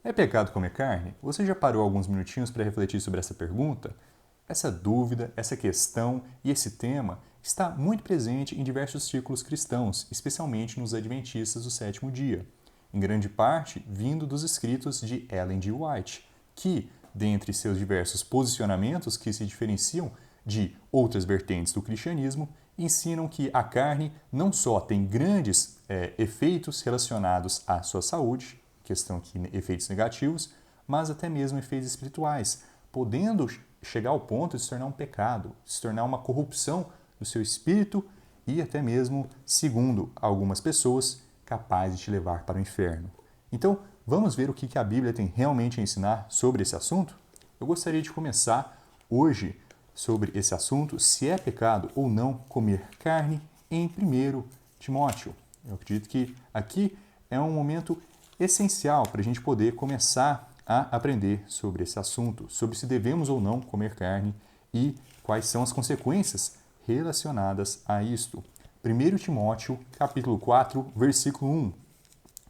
É pecado comer carne? Você já parou alguns minutinhos para refletir sobre essa pergunta? Essa dúvida, essa questão e esse tema está muito presente em diversos círculos cristãos, especialmente nos adventistas do sétimo dia, em grande parte vindo dos escritos de Ellen G. White, que, dentre seus diversos posicionamentos que se diferenciam de outras vertentes do cristianismo, ensinam que a carne não só tem grandes efeitos relacionados à sua saúde, questão aqui efeitos negativos, mas até mesmo efeitos espirituais, podendo chegar ao ponto de se tornar um pecado, se tornar uma corrupção do seu espírito e até mesmo, segundo algumas pessoas, capaz de te levar para o inferno. Então, vamos ver o que a Bíblia tem realmente a ensinar sobre esse assunto? Eu gostaria de começar hoje sobre esse assunto, se é pecado ou não comer carne, em 1 Timóteo. Eu acredito que aqui é um momento essencial para a gente poder começar a aprender sobre esse assunto, sobre se devemos ou não comer carne e quais são as consequências relacionadas a isto. 1 Timóteo, capítulo 4, versículo 1.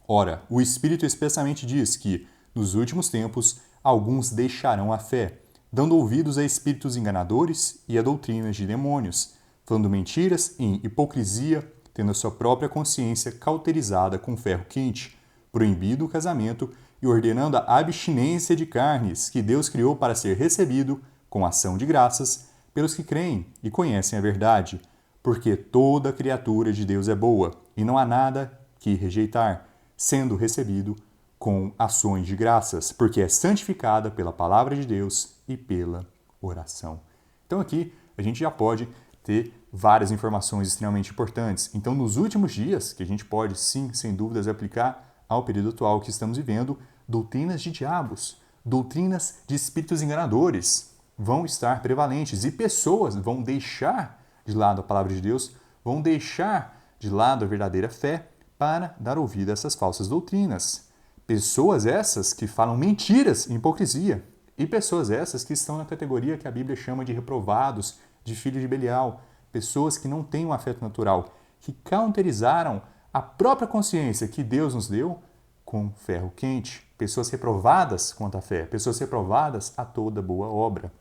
Ora, o Espírito expressamente diz que, nos últimos tempos, alguns deixarão a fé, dando ouvidos a espíritos enganadores e a doutrinas de demônios, falando mentiras em hipocrisia, tendo a sua própria consciência cauterizada com ferro quente, proibido o casamento e ordenando a abstinência de carnes que Deus criou para ser recebido, com ação de graças, pelos que creem e conhecem a verdade, porque toda criatura de Deus é boa, e não há nada que rejeitar, sendo recebido com ações de graças, porque é santificada pela palavra de Deus e pela oração. Então aqui a gente já pode ter várias informações extremamente importantes. Então nos últimos dias, que a gente pode sim, sem dúvidas, aplicar ao período atual que estamos vivendo, doutrinas de diabos, doutrinas de espíritos enganadores vão estar prevalentes e pessoas vão deixar de lado a palavra de Deus, vão deixar de lado a verdadeira fé para dar ouvido a essas falsas doutrinas. Pessoas essas que falam mentiras e hipocrisia, e pessoas essas que estão na categoria que a Bíblia chama de reprovados, de filhos de Belial, pessoas que não têm um afeto natural, que cauterizaram a própria consciência que Deus nos deu com ferro quente, pessoas reprovadas quanto à fé, pessoas reprovadas a toda boa obra.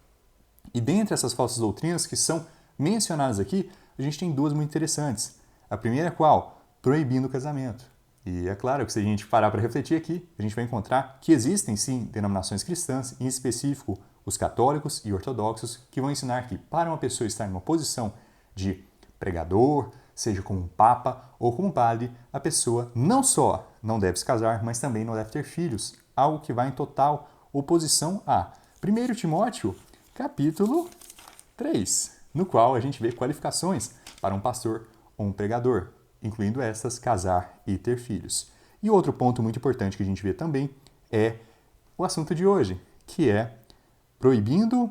E dentre essas falsas doutrinas que são mencionadas aqui, a gente tem duas muito interessantes. A primeira é qual? Proibindo o casamento. E é claro que se a gente parar para refletir aqui, a gente vai encontrar que existem sim denominações cristãs, em específico os católicos e ortodoxos, que vão ensinar que para uma pessoa estar numa posição de pregador, seja como um papa ou como um padre, a pessoa não só não deve se casar, mas também não deve ter filhos, algo que vai em total oposição a 1 Timóteo, capítulo 3, no qual a gente vê qualificações para um pastor ou um pregador, incluindo essas, casar e ter filhos. E outro ponto muito importante que a gente vê também é o assunto de hoje, que é proibindo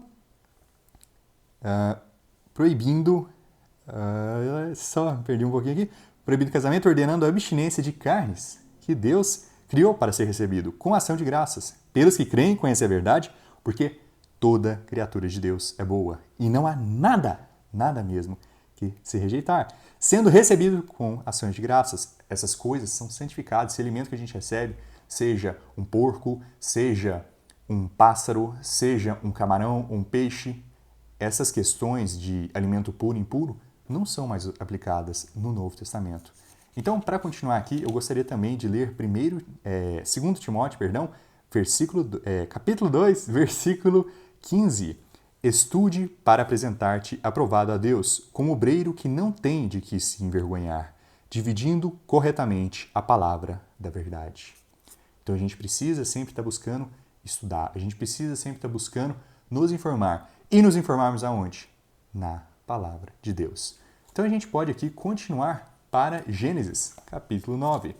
só perdi um pouquinho aqui. Proibido casamento, ordenando a abstinência de carnes que Deus criou para ser recebido, com ação de graças, pelos que creem e conhecem a verdade, porque toda criatura de Deus é boa. E não há nada, nada mesmo, que se rejeitar. Sendo recebido com ações de graças, essas coisas são santificadas. Esse alimento que a gente recebe, seja um porco, seja um pássaro, seja um camarão, um peixe, essas questões de alimento puro e impuro não são mais aplicadas no Novo Testamento. Então, para continuar aqui, eu gostaria também de ler 2 Timóteo, capítulo 2, versículo 15. Estude para apresentar-te aprovado a Deus, como obreiro que não tem de que se envergonhar, dividindo corretamente a palavra da verdade. Então, a gente precisa sempre estar buscando estudar, a gente precisa sempre estar buscando nos informar. E nos informarmos aonde? Na palavra de Deus. Então a gente pode aqui continuar para Gênesis, capítulo 9.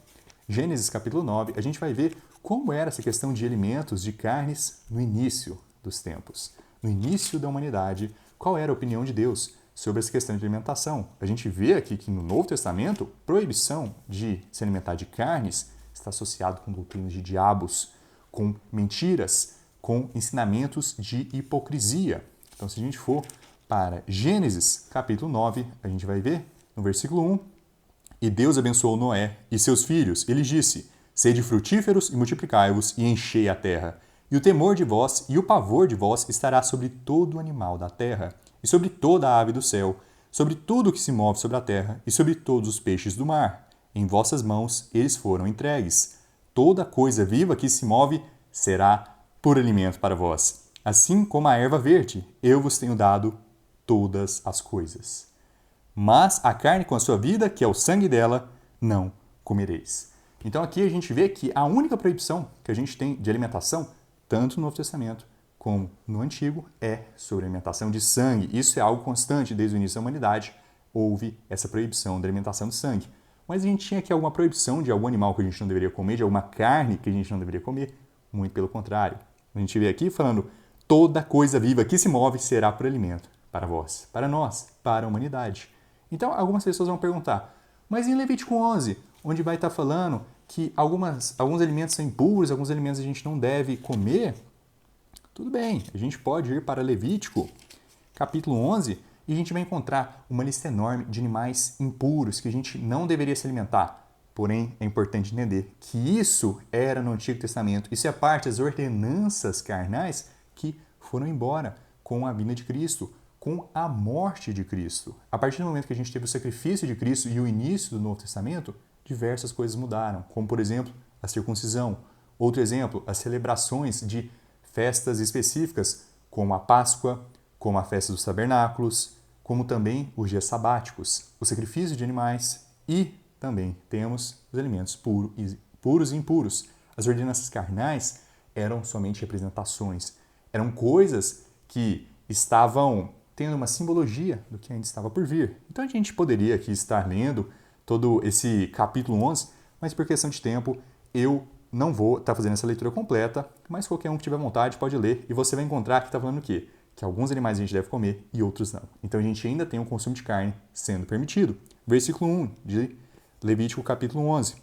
Gênesis, capítulo 9, a gente vai ver como era essa questão de alimentos, de carnes, no início dos tempos. No início da humanidade, qual era a opinião de Deus sobre essa questão de alimentação? A gente vê aqui que no Novo Testamento, proibição de se alimentar de carnes está associado com doutrinas de diabos, com mentiras, com ensinamentos de hipocrisia. Então, se a gente for para Gênesis, capítulo 9, a gente vai ver no versículo 1, e Deus abençoou Noé e seus filhos. Ele disse, Sede frutíferos e multiplicai-vos, e enchei a terra. E o temor de vós e o pavor de vós estará sobre todo animal da terra, e sobre toda a ave do céu, sobre tudo que se move sobre a terra, e sobre todos os peixes do mar. Em vossas mãos eles foram entregues. Toda coisa viva que se move será por alimento para vós. Assim como a erva verde, eu vos tenho dado todas as coisas. Mas a carne com a sua vida, que é o sangue dela, não comereis. Então aqui a gente vê que a única proibição que a gente tem de alimentação, tanto no Novo Testamento como no Antigo, é sobre alimentação de sangue. Isso é algo constante desde o início da humanidade. Houve essa proibição da alimentação de sangue. Mas a gente tinha aqui alguma proibição de algum animal que a gente não deveria comer, de alguma carne que a gente não deveria comer? Muito pelo contrário. A gente vê aqui falando, toda coisa viva que se move será por alimento para vós, para nós, para a humanidade. Então, algumas pessoas vão perguntar, mas em Levítico 11, onde vai estar falando que alguns alimentos são impuros, alguns alimentos a gente não deve comer, tudo bem, a gente pode ir para Levítico, capítulo 11, e a gente vai encontrar uma lista enorme de animais impuros que a gente não deveria se alimentar. Porém, é importante entender que isso era no Antigo Testamento. Isso é parte das ordenanças carnais que foram embora com a vinda de Cristo, com a morte de Cristo. A partir do momento que a gente teve o sacrifício de Cristo e o início do Novo Testamento, diversas coisas mudaram, como, por exemplo, a circuncisão. Outro exemplo, as celebrações de festas específicas, como a Páscoa, como a festa dos tabernáculos, como também os dias sabáticos, o sacrifício de animais e também temos os alimentos puros e impuros. As ordenanças carnais eram somente representações, eram coisas que estavam tendo uma simbologia do que ainda estava por vir. Então a gente poderia aqui estar lendo todo esse capítulo 11, mas por questão de tempo eu não vou estar fazendo essa leitura completa, mas qualquer um que tiver vontade pode ler e você vai encontrar que está falando o quê? Que alguns animais a gente deve comer e outros não. Então a gente ainda tem o consumo de carne sendo permitido. Versículo 1 de Levítico capítulo 11.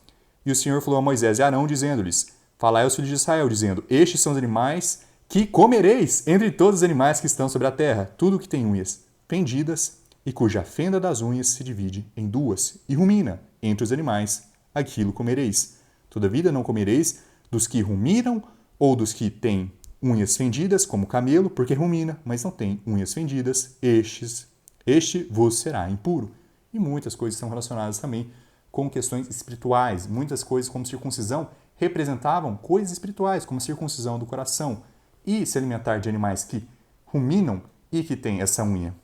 E o Senhor falou a Moisés e Arão, dizendo-lhes, falai aos filhos de Israel, dizendo, estes são os animais que comereis entre todos os animais que estão sobre a terra, tudo que tem unhas fendidas e cuja fenda das unhas se divide em duas, e rumina entre os animais, aquilo comereis. Todavia não comereis dos que ruminam ou dos que têm unhas fendidas, como o camelo, porque rumina, mas não tem unhas fendidas, este vos será impuro. E muitas coisas estão relacionadas também com questões espirituais. Muitas coisas, como circuncisão, representavam coisas espirituais, como a circuncisão do coração. E se alimentar de animais que ruminam e que têm essa unha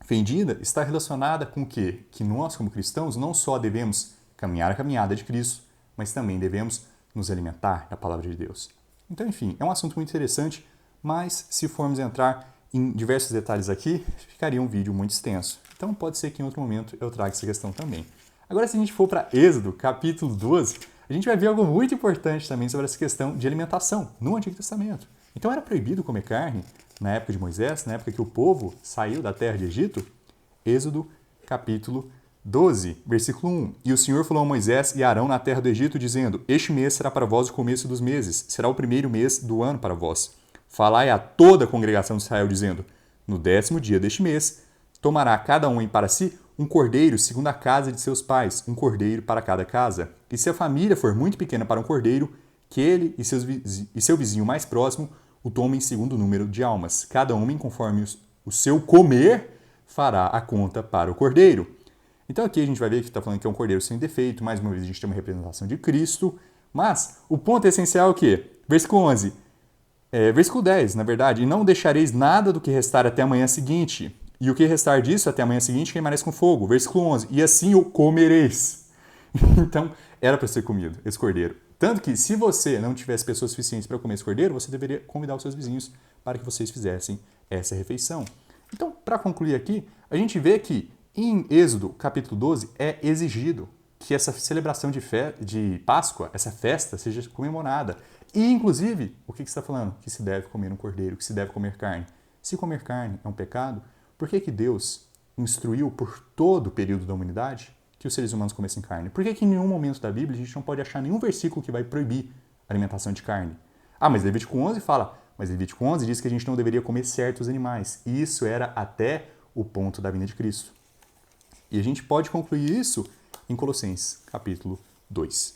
fendida, está relacionada com o quê? Que nós, como cristãos, não só devemos caminhar a caminhada de Cristo, mas também devemos nos alimentar da palavra de Deus. Então, enfim, é um assunto muito interessante, mas se formos entrar em diversos detalhes aqui, ficaria um vídeo muito extenso. Então, pode ser que em outro momento eu traga essa questão também. Agora, se a gente for para Êxodo, capítulo 12, a gente vai ver algo muito importante também sobre essa questão de alimentação no Antigo Testamento. Então, era proibido comer carne na época de Moisés, na época que o povo saiu da terra de Egito. Êxodo, capítulo 12, versículo 1. E o Senhor falou a Moisés e a Arão na terra do Egito, dizendo, este mês será para vós o começo dos meses, será o primeiro mês do ano para vós. Falai a toda a congregação de Israel, dizendo, no 10º dia deste mês, tomará cada um para si um cordeiro segundo a casa de seus pais, um cordeiro para cada casa. E se a família for muito pequena para um cordeiro, que ele e seu vizinho mais próximo o tomem segundo o número de almas. Cada homem, conforme o seu comer, fará a conta para o cordeiro. Então aqui a gente vai ver que está falando que é um cordeiro sem defeito, mais uma vez a gente tem uma representação de Cristo, mas o ponto essencial é o quê? Versículo 11, versículo 10, na verdade, e não deixareis nada do que restar até a manhã seguinte, e o que restar disso até a manhã seguinte queimareis com fogo. Versículo 11, e assim o comereis. Então era para ser comido esse cordeiro. Tanto que se você não tivesse pessoas suficientes para comer esse cordeiro, você deveria convidar os seus vizinhos para que vocês fizessem essa refeição. Então, para concluir aqui, a gente vê que em Êxodo, capítulo 12, é exigido que essa celebração de Páscoa, essa festa, seja comemorada. E, inclusive, o que está falando? Que se deve comer um cordeiro, que se deve comer carne. Se comer carne é um pecado, por que Deus instruiu por todo o período da humanidade que os seres humanos comessem carne? Por que em nenhum momento da Bíblia a gente não pode achar nenhum versículo que vai proibir a alimentação de carne? Ah, mas Levítico 11 fala, mas Levítico 11 diz que a gente não deveria comer certos animais. E isso era até o ponto da vinda de Cristo. E a gente pode concluir isso em Colossenses, capítulo 2.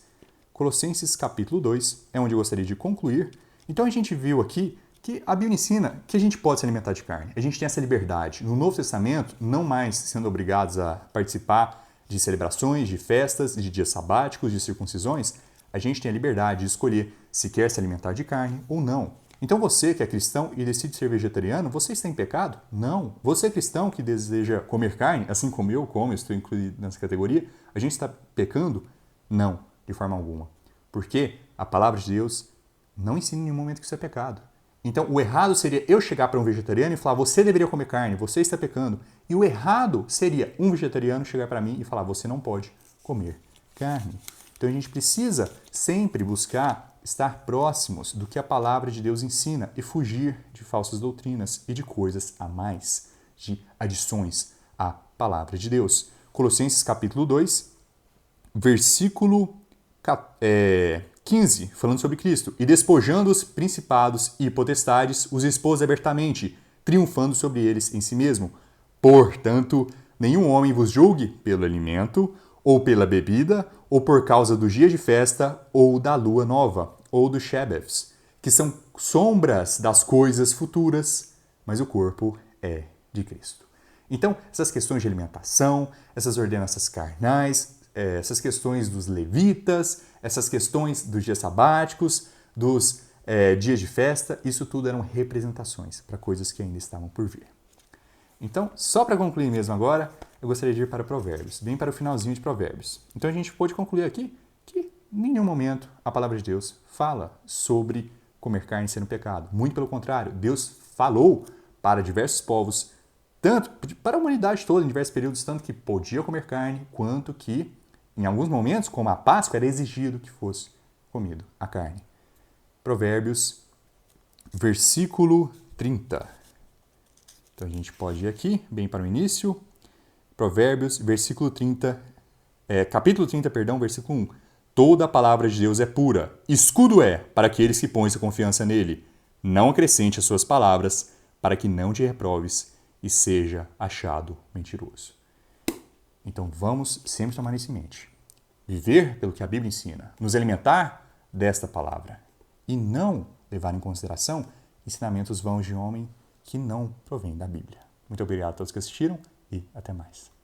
Colossenses capítulo 2 é onde eu gostaria de concluir. Então a gente viu aqui que a Bíblia ensina que a gente pode se alimentar de carne. A gente tem essa liberdade. No Novo Testamento, não mais sendo obrigados a participar de celebrações, de festas, de dias sabáticos, de circuncisões, a gente tem a liberdade de escolher se quer se alimentar de carne ou não. Então você que é cristão e decide ser vegetariano, você está em pecado? Não. Você é cristão que deseja comer carne, assim como eu como, eu estou incluído nessa categoria, a gente está pecando? Não, de forma alguma. Porque a palavra de Deus não ensina em nenhum momento que isso é pecado. Então, o errado seria eu chegar para um vegetariano e falar, você deveria comer carne, você está pecando. E o errado seria um vegetariano chegar para mim e falar, você não pode comer carne. Então, a gente precisa sempre buscar estar próximos do que a palavra de Deus ensina e fugir de falsas doutrinas e de coisas a mais, de adições à palavra de Deus. Colossenses capítulo 2, versículo 15, falando sobre Cristo. E despojando os principados e potestades, os expôs abertamente, triunfando sobre eles em si mesmo. Portanto, nenhum homem vos julgue pelo alimento, ou pela bebida, ou por causa do dia de festa, ou da lua nova, ou dos Shebeths, que são sombras das coisas futuras, mas o corpo é de Cristo. Então, essas questões de alimentação, essas ordenanças carnais, essas questões dos levitas, essas questões dos dias sabáticos, dos dias de festa, isso tudo eram representações para coisas que ainda estavam por vir. Então, só para concluir mesmo agora, eu gostaria de ir para Provérbios, bem para o finalzinho de Provérbios. Então a gente pode concluir aqui que em nenhum momento a palavra de Deus fala sobre comer carne sendo pecado. Muito pelo contrário, Deus falou para diversos povos, tanto para a humanidade toda, em diversos períodos, tanto que podia comer carne, quanto que, em alguns momentos, como a Páscoa, era exigido que fosse comido a carne. Provérbios, versículo 30. Então a gente pode ir aqui, bem para o início. Provérbios, versículo 30, capítulo 30, versículo 1. Toda a palavra de Deus é pura, escudo é para aqueles que põem sua confiança nele. Não acrescente as suas palavras, para que não te reproves e seja achado mentiroso. Então vamos sempre tomar isso em mente. Viver pelo que a Bíblia ensina, nos alimentar desta palavra e não levar em consideração ensinamentos vãos de homem que não provém da Bíblia. Muito obrigado a todos que assistiram e até mais.